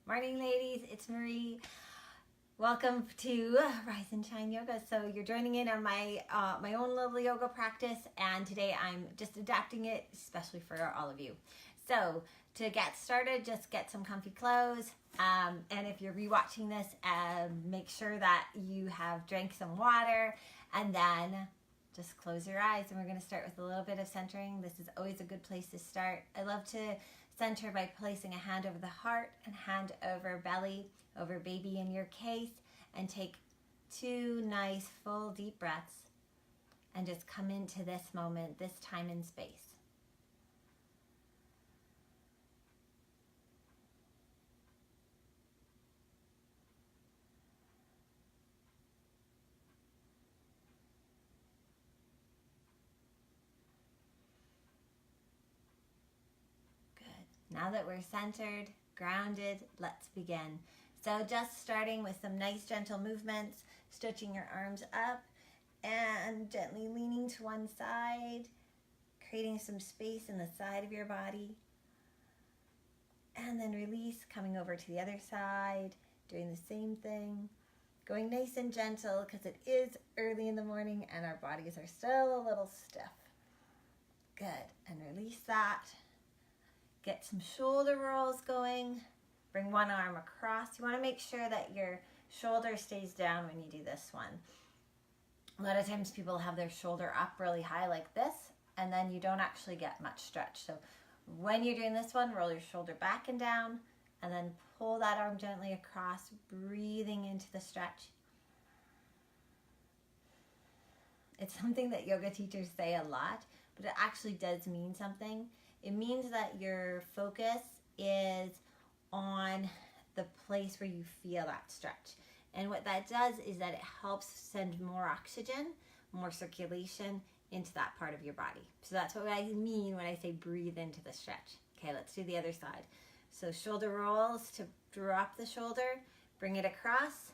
Morning, ladies. It's Marie. Welcome to Rise and Shine Yoga. So you're joining in on my own little yoga practice, and today I'm just adapting it, especially for all of you. So to get started, just get some comfy clothes, and if you're rewatching this, make sure that you have drank some water, and then just close your eyes. And we're going to start with a little bit of centering. This is always a good place to start. I love to center by placing a hand over the heart and hand over belly, over baby in your case, and take 2 nice full deep breaths and just come into this moment, this time and space. Now that we're centered, grounded, let's begin. So just starting with some nice gentle movements, stretching your arms up and gently leaning to one side, creating some space in the side of your body. And then release, coming over to the other side, doing the same thing. Going nice and gentle because it is early in the morning and our bodies are still a little stiff. Good, and release that. Get some shoulder rolls going. Bring one arm across. You want to make sure that your shoulder stays down when you do this one. A lot of times people have their shoulder up really high like this, and then you don't actually get much stretch. So when you're doing this one, roll your shoulder back and down, and then pull that arm gently across, breathing into the stretch. It's something that yoga teachers say a lot, but it actually does mean something. It means that your focus is on the place where you feel that stretch. And what that does is that it helps send more oxygen, more circulation into that part of your body. So that's what I mean when I say breathe into the stretch. Okay, let's do the other side. So shoulder rolls to drop the shoulder, bring it across,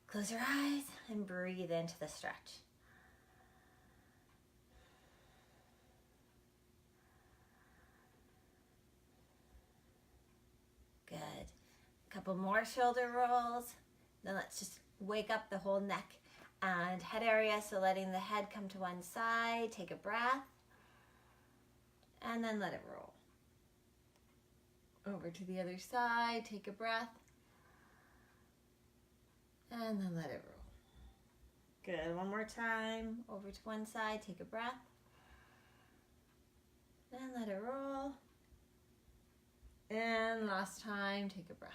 close your eyes, and breathe into the stretch. Good. A couple more shoulder rolls. Then let's just wake up the whole neck and head area. So letting the head come to one side. Take a breath. And then let it roll. Over to the other side. Take a breath. And then let it roll. Good. One more time. Over to one side. Take a breath. And let it roll. And last time, take a breath.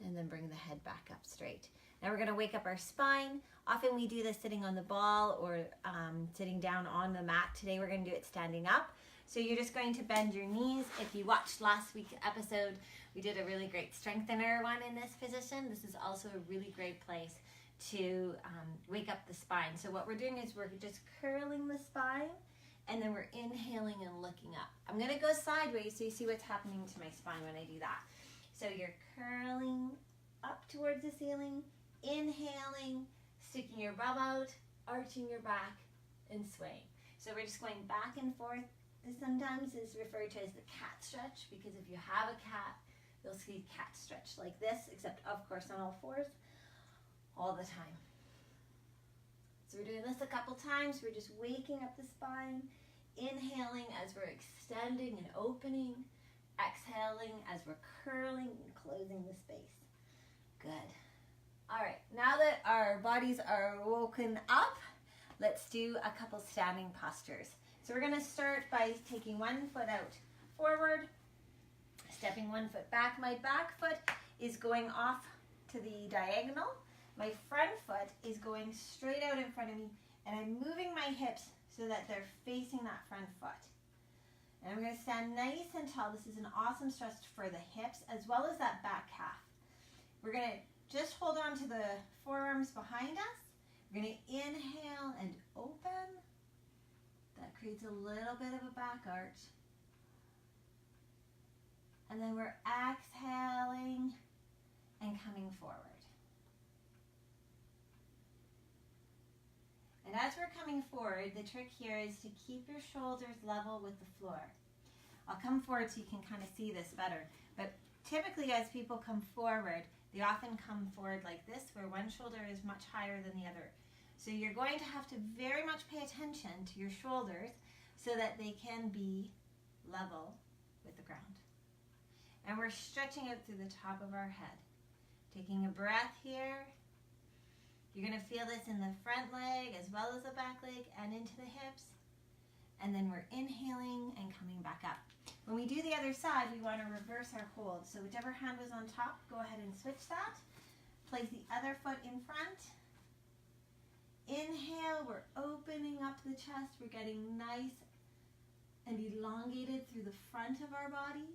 And then bring the head back up straight. Now we're going to wake up our spine. Often we do this sitting on the ball or sitting down on the mat. Today we're going to do it standing up. So you're just going to bend your knees. If you watched last week's episode, we did a really great strengthener one in this position. This is also a really great place to wake up the spine. So what we're doing is we're just curling the spine. And then we're inhaling and looking up. I'm going to go sideways so you see what's happening to my spine when I do that. So you're curling up towards the ceiling, inhaling, sticking your bum out, arching your back, and swaying. So we're just going back and forth. This sometimes is referred to as the cat stretch, because if you have a cat, you'll see cat stretch like this, except of course on all fours, all the time. So we're doing this a couple times. We're just waking up the spine, inhaling as we're extending and opening, exhaling as we're curling and closing the space. Good. All right, now that our bodies are woken up, let's do a couple standing postures. So we're going to start by taking one foot out forward, stepping one foot back. My back foot is going off to the diagonal. My front foot is going straight out in front of me, and I'm moving my hips so that they're facing that front foot. And I'm going to stand nice and tall. This is an awesome stretch for the hips as well as that back half. We're going to just hold on to the forearms behind us. We're going to inhale and open. That creates a little bit of a back arch. And then we're exhaling and coming forward. And as we're coming forward, the trick here is to keep your shoulders level with the floor. I'll come forward so you can kind of see this better. But typically as people come forward, they often come forward like this, where one shoulder is much higher than the other. So you're going to have to very much pay attention to your shoulders so that they can be level with the ground. And we're stretching out through the top of our head. Taking a breath here. You're going to feel this in the front leg as well as the back leg and into the hips. And then we're inhaling and coming back up. When we do the other side, we want to reverse our hold. So whichever hand was on top, go ahead and switch that. Place the other foot in front. Inhale, we're opening up the chest. We're getting nice and elongated through the front of our body.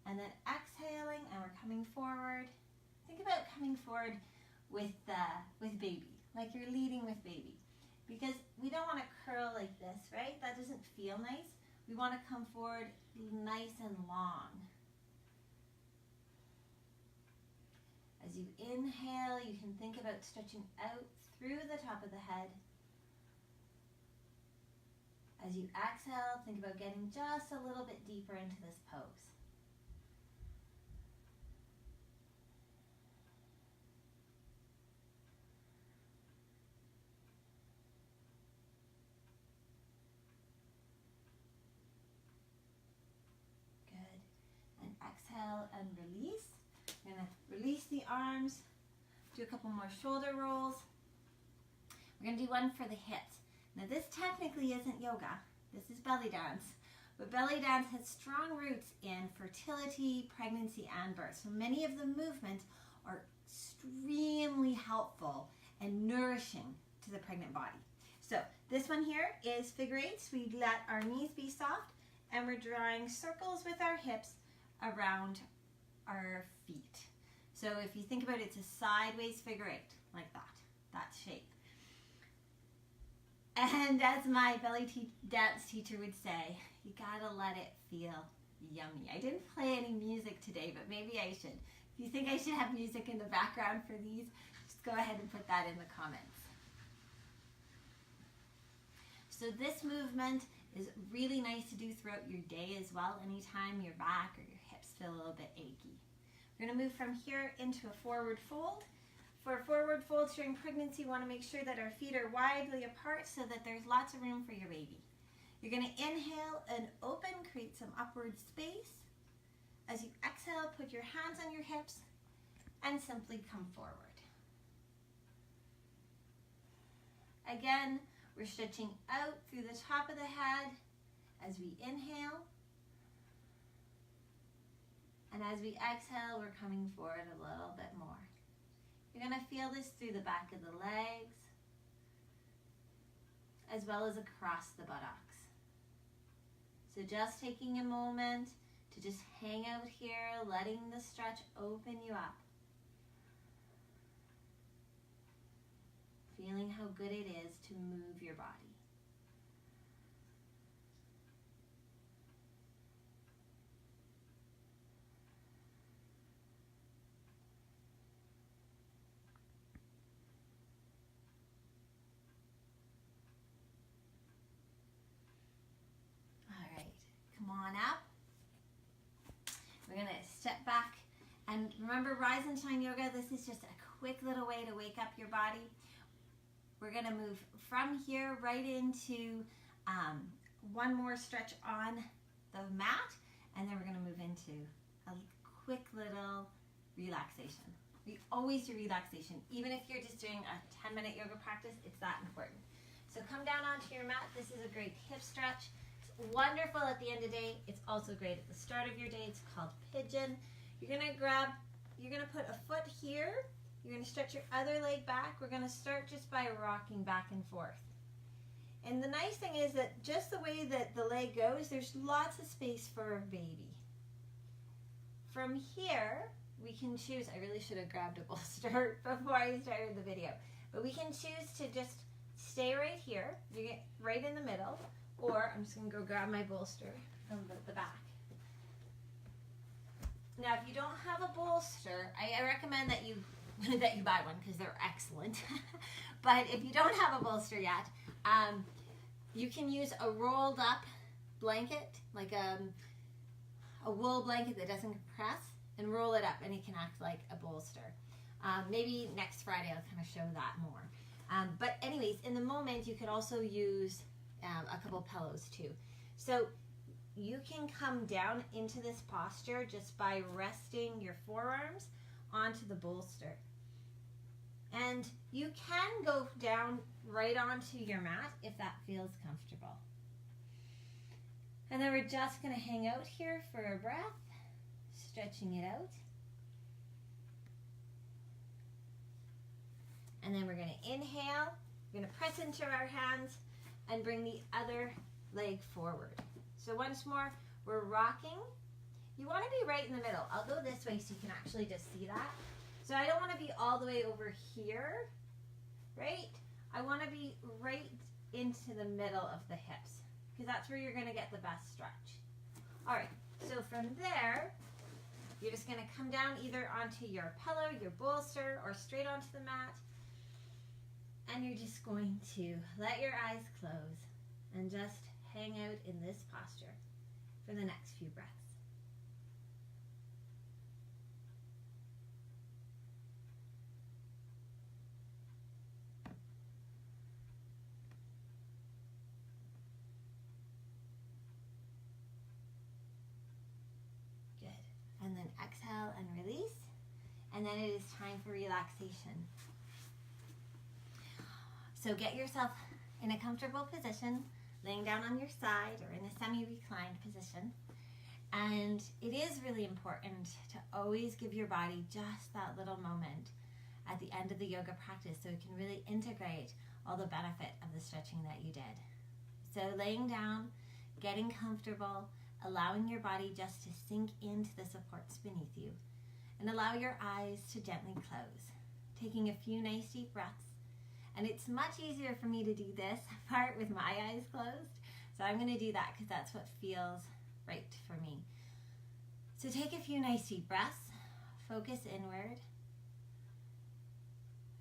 And then exhaling, and we're coming forward. Think about coming forward with baby, like you're leading with baby. Because we don't want to curl like this, right? That doesn't feel nice. We want to come forward nice and long. As you inhale, you can think about stretching out through the top of the head. As you exhale, think about getting just a little bit deeper into this pose. Exhale and release. I'm going to release the arms. Do a couple more shoulder rolls. We're going to do one for the hips. Now this technically isn't yoga. This is belly dance. But belly dance has strong roots in fertility, pregnancy, and birth. So many of the movements are extremely helpful and nourishing to the pregnant body. So this one here is figure eights. We let our knees be soft and we're drawing circles with our hips around our feet. So if you think about it, it's a sideways figure eight, like that shape. And as my belly dance teacher would say, you gotta let it feel yummy. I didn't play any music today, but maybe I should. If you think I should have music in the background for these, just go ahead and put that in the comments. So this movement is really nice to do throughout your day as well, anytime your back or your hips feel a little bit achy. We're going to move from here into a forward fold. For forward folds during pregnancy, you want to make sure that our feet are widely apart so that there's lots of room for your baby. You're going to inhale and open, create some upward space. As you exhale, put your hands on your hips and simply come forward. Again, we're stretching out through the top of the head as we inhale. And as we exhale, we're coming forward a little bit more. You're going to feel this through the back of the legs, as well as across the buttocks. So just taking a moment to just hang out here, letting the stretch open you up. Feeling how good it is to move your body. All right, come on up. We're going to step back. And remember, Rise and Shine Yoga, this is just a quick little way to wake up your body. We're going to move from here right into one more stretch on the mat, and then we're going to move into a quick little relaxation. We always do relaxation. Even if you're just doing a 10-minute yoga practice, it's that important. So come down onto your mat. This is a great hip stretch. It's wonderful at the end of the day. It's also great at the start of your day. It's called pigeon. You're going to put a foot here. You're going to stretch your other leg back. We're going to start just by rocking back and forth. And the nice thing is that just the way that the leg goes, there's lots of space for baby. From here, we can choose, I really should have grabbed a bolster before I started the video, but we can choose to just stay right here, you get right in the middle, or I'm just going to go grab my bolster from the back. Now, if you don't have a bolster, I recommend that you buy one because they're excellent. But if you don't have a bolster yet, you can use a rolled up blanket like a wool blanket that doesn't compress, and roll it up, and it can act like a bolster. Maybe next Friday I'll kind of show that more. But anyways, in the moment, you could also use a couple pillows too. So you can come down into this posture just by resting your forearms onto the bolster. And you can go down right onto your mat if that feels comfortable. And then we're just going to hang out here for a breath, stretching it out. And then we're going to inhale, we're going to press into our hands and bring the other leg forward. So once more, we're rocking. You want to be right in the middle. I'll go this way so you can actually just see that. So I don't want to be all the way over here, right? I want to be right into the middle of the hips, because that's where you're going to get the best stretch. All right, so from there, you're just going to come down either onto your pillow, your bolster, or straight onto the mat. And you're just going to let your eyes close and just hang out in this posture for the next few breaths. Good. And then exhale and release. And then it is time for relaxation. So get yourself in a comfortable position, laying down on your side or in a semi-reclined position. And it is really important to always give your body just that little moment at the end of the yoga practice so it can really integrate all the benefit of the stretching that you did. So laying down, getting comfortable, allowing your body just to sink into the supports beneath you, and allow your eyes to gently close, taking a few nice deep breaths. And it's much easier for me to do this part with my eyes closed. So I'm going to do that because that's what feels right for me. So take a few nice deep breaths, focus inward,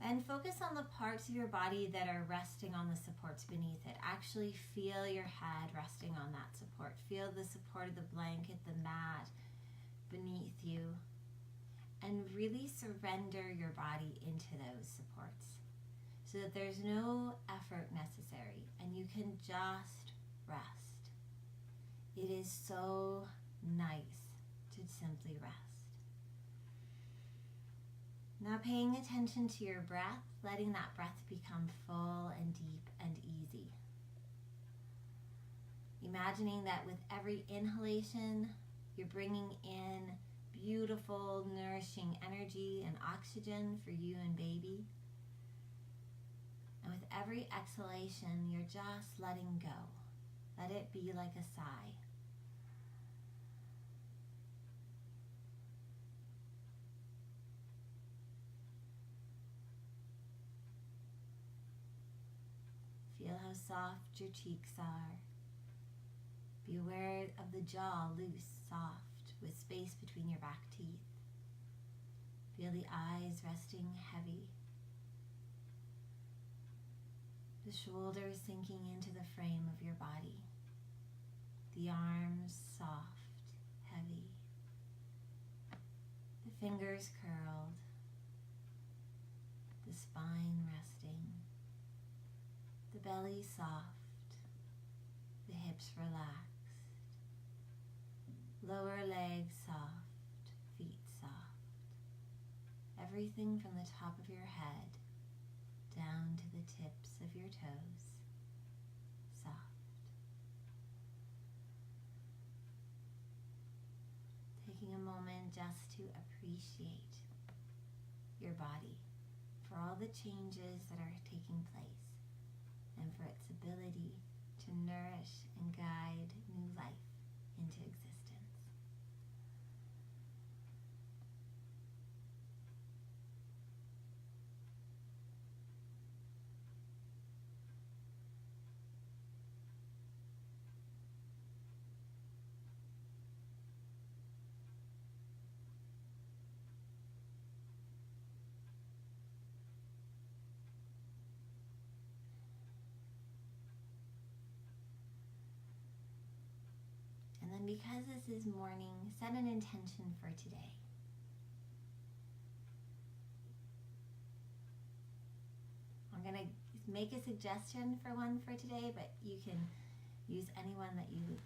and focus on the parts of your body that are resting on the supports beneath it. Actually feel your head resting on that support. Feel the support of the blanket, the mat beneath you, and really surrender your body into those supports, so that there's no effort necessary and you can just rest. It is so nice to simply rest. Now paying attention to your breath, letting that breath become full and deep and easy. Imagining that with every inhalation, you're bringing in beautiful, nourishing energy and oxygen for you and baby. And with every exhalation, you're just letting go. Let it be like a sigh. Feel how soft your cheeks are. Be aware of the jaw loose, soft, with space between your back teeth. Feel the eyes resting heavy. The shoulders sinking into the frame of your body. The arms soft, heavy. The fingers curled. The spine resting. The belly soft. The hips relaxed. Lower legs soft, feet soft. Everything from the top of your head down to the tips of your toes, soft. Taking a moment just to appreciate your body for all the changes that are taking place and for its ability to nourish and guide new life into existence. And because this is morning, set an intention for today. I'm going to make a suggestion for one for today, but you can use any one that you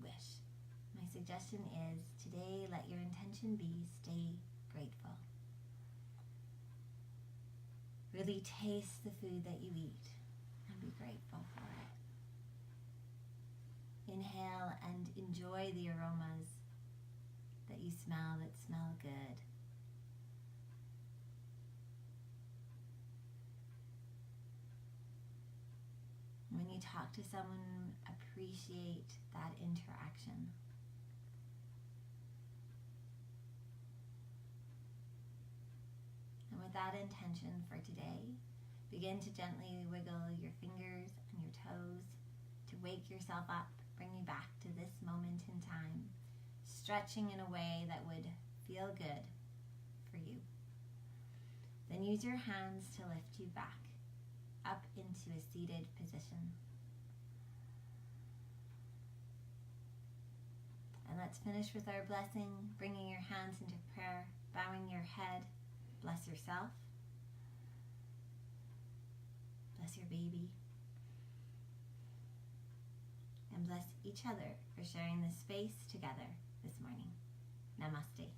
wish. My suggestion is today, let your intention be stay grateful. Really taste the food that you eat and be grateful for it. Inhale and enjoy the aromas that you smell that smell good. When you talk to someone, appreciate that interaction. And with that intention for today, begin to gently wiggle your fingers and your toes to wake yourself up, bring you back to this moment in time, stretching in a way that would feel good for you. Then use your hands to lift you back up into a seated position. And let's finish with our blessing, bringing your hands into prayer, bowing your head. Bless yourself. Bless your baby. And bless each other for sharing this space together this morning. Namaste.